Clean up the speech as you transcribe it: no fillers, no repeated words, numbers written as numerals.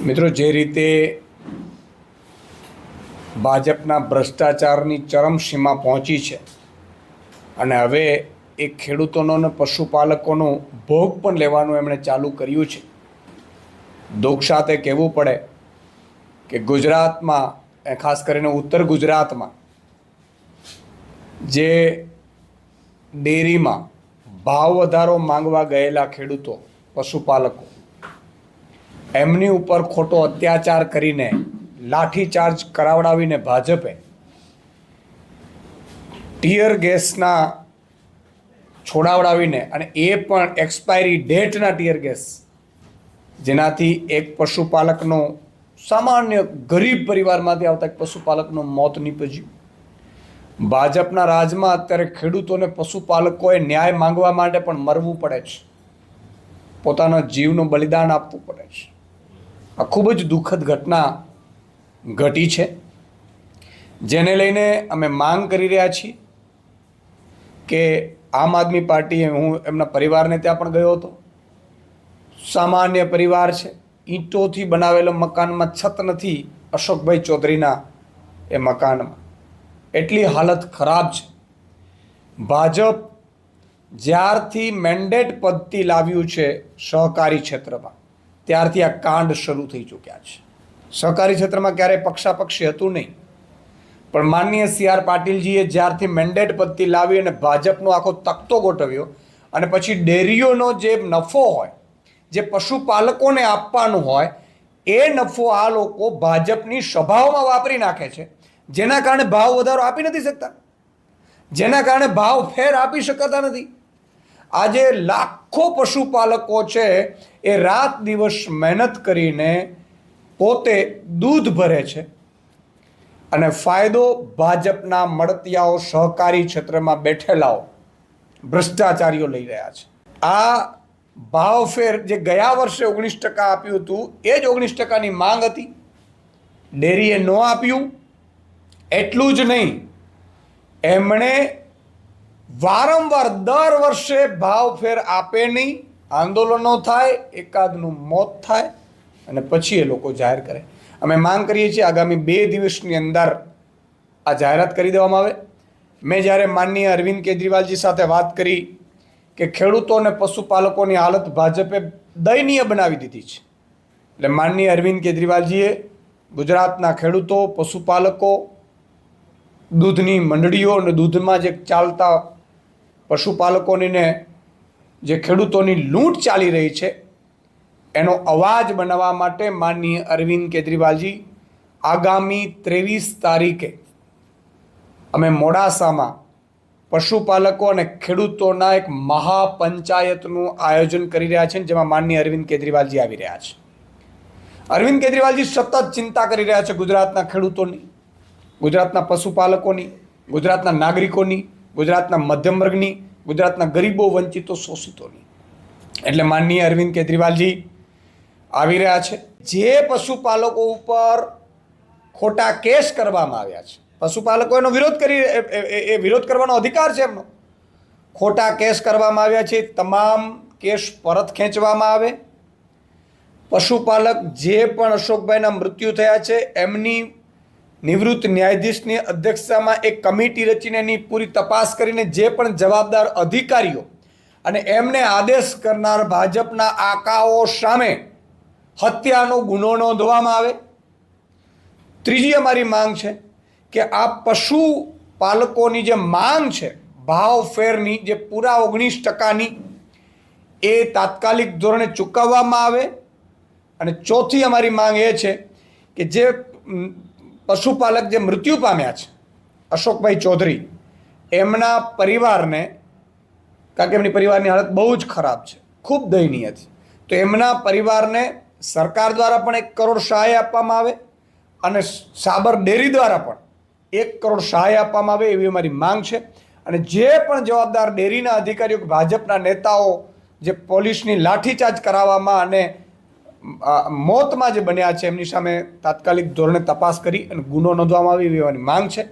મિત્રો, જે રીતે ભાજપના ભ્રષ્ટાચારની ચરમસીમા પહોંચી છે અને હવે એ ખેડૂતોનો અને પશુપાલકોનો ભોગ પણ લેવાનું એમણે ચાલુ કર્યું છે. દુઃખ સાથે કહેવું પડે કે ગુજરાતમાં, ખાસ કરીને ઉત્તર ગુજરાતમાં, જે ડેરીમાં ભાવ વધારો માંગવા ગયેલા ખેડૂતો, પશુપાલકો, એમની ઉપર ખોટો અત્યાચાર કરીને, લાઠીચાર્જ કરાવડાવીને ભાજપે ટીયર ગેસના છોડાવડાવીને, અને એ પણ એક્સપાયરી ડેટના ટીયર ગેસ, જેનાથી એક પશુપાલકનો, સામાન્ય ગરીબ પરિવારમાંથી આવતા એક પશુપાલકનું મોત નીપજ્યું. ભાજપના રાજમાં અત્યારે ખેડૂતોને, પશુપાલકોએ ન્યાય માંગવા માટે પણ મરવું પડે છે, પોતાના જીવનું બલિદાન આપવું પડે છે. આ ખૂબ જ દુઃખદ ઘટના ઘટી છે, જેને લઈને અમે માંગ કરી રહ્યા છીએ કે આમ આદમી પાર્ટીએ, હું એમના પરિવારને ત્યાં પણ ગયો હતો. સામાન્ય પરિવાર છે, ઈંટોથી બનાવેલો મકાનમાં છત નથી અશોકભાઈ ચૌધરીના એ મકાનમાં. એટલી હાલત ખરાબ છે. ભાજપ જ્યારથી મેન્ડેટ પદ્ધતિ લાવ્યું છે સહકારી ક્ષેત્રમાં, ત્યારથી આ કાંડ શરૂ થઈ ચૂક્યા છે. સહકારી ક્ષેત્રમાં ક્યારેય પક્ષાપક્ષી હતું નહીં, પણ માનનીય CR પાટીલજીએ જ્યારથી મેન્ડેટ પદ્ધતિ લાવી અને ભાજપનો આખો તખતો ગોઠવ્યો, અને પછી ડેરીઓનો જે નફો હોય, જે પશુપાલકોને આપવાનું હોય, એ નફો આ લોકો ભાજપની સભાઓમાં વાપરી નાખે છે, જેના કારણે ભાવ વધારો આપી નથી શકતા, જેના કારણે ભાવ ફેર આપી શકતા નથી. આજે લાખો પશુપાલકો છે, એ રાત દિવસ મહેનત કરીને પોતે દૂધ ભરે છે, અને ફાયદો ભાજપના મળતિયાઓ, સહકારી ક્ષેત્રમાં બેઠેલાઓ, ભ્રષ્ટાચારીઓ લઈ રહ્યા છે. આ ભાવફેર જે ગયા વર્ષે 19% આપ્યું હતું, એ જ 19%ની માંગ હતી, ડેરીએ ન આપ્યું. એટલું જ નહીં, એમણે વારંવાર દર વર્ષે ભાવફેર આપે નહીં, આંદોલનો થાય, એકાદનું મોત થાય, અને પછી એ લોકો જાહેર કરે. અમે માંગ કરીએ છીએ આગામી 2 દિવસની અંદર આ જાહેરાત કરી દેવામાં આવે. મેં જ્યારે માનનીય અરવિંદ કેજરીવાલજી સાથે વાત કરી કે ખેડૂતો અને પશુપાલકોની હાલત ભાજપે દયનીય બનાવી દીધી છે, એટલે માનનીય અરવિંદ કેજરીવાલજીએ ગુજરાતના ખેડૂતો, પશુપાલકો, દૂધની મંડળીઓ અને દૂધમાં જે ચાલતા પશુપાલકોને, જે ખેડૂતોની લૂંટ ચાલી રહી છે, એનો અવાજ બનાવવા માટે માનનીય અરવિંદ કેજરીવાલજી આગામી 23 તારીખે અમે મોડાસામાં પશુપાલકો અને ખેડૂતોના એક મહાપંચાયતનું આયોજન કરી રહ્યા છે, જેમાં માનનીય અરવિંદ કેજરીવાલજી આવી રહ્યા છે. અરવિંદ કેજરીવાલજી સતત ચિંતા કરી રહ્યા છે ગુજરાતના ખેડૂતોની, ગુજરાતના પશુપાલકોની, ગુજરાતના નાગરિકોની, ગુજરાતના મધ્યમ વર્ગની, ગુજરાતના ગરીબો, વંચિતો, શોષિતોની. એટલે માનનીય અરવિંદ કેજરીવાલજી આવી રહ્યા છે. જે પશુપાલકો ઉપર ખોટા કેસ કરવામાં આવ્યા છે, પશુપાલકો એનો વિરોધ કરી, એ વિરોધ કરવાનો અધિકાર છે એમનો. ખોટા કેસ કરવામાં આવ્યા છે, તમામ કેસ પરત ખેંચવામાં આવે. પશુપાલક જે પણ અશોકભાઈના મૃત્યુ થયા છે, એમની નિવૃત્ત ન્યાયાધીશની અધ્યક્ષતામાં એક કમિટી રચીને એની પૂરી તપાસ કરીને જે પણ જવાબદાર અધિકારીઓ અને એમને આદેશ કરનાર ભાજપના આકાઓ સામે હત્યાનો ગુનો નોંધવામાં આવે. ત્રીજી અમારી માંગ છે કે આ પશુપાલકોની જે માંગ છે ભાવફેરની, જે પૂરા 19%ની, એ તાત્કાલિક ધોરણે ચૂકવવામાં આવે. અને ચોથી અમારી માંગ એ છે કે જે પશુપાલક જે મૃત્યુ પામ્યા છે, અશોકભાઈ ચૌધરી, એમના પરિવારને, કારણ કે એમની પરિવારની હાલત બહુ જ ખરાબ છે, ખૂબ દયનીય છે, તો એમના પરિવારને સરકાર દ્વારા પણ 1 કરોડ સહાય આપવામાં આવે, અને સાબર ડેરી દ્વારા પણ 1 કરોડ સહાય આપવામાં આવે, એવી અમારી માંગ છે. અને જે પણ જવાબદાર ડેરીના અધિકારીઓ, ભાજપના નેતાઓ, જે પોલીસની લાઠીચાર્જ કરાવવામાં અને મોતમાં જે બન્યા છે, એમની સામે તાત્કાલિક ધોરણે તપાસ કરી અને ગુનો નોંધવામાં આવે, એવી અમારી માંગ છે.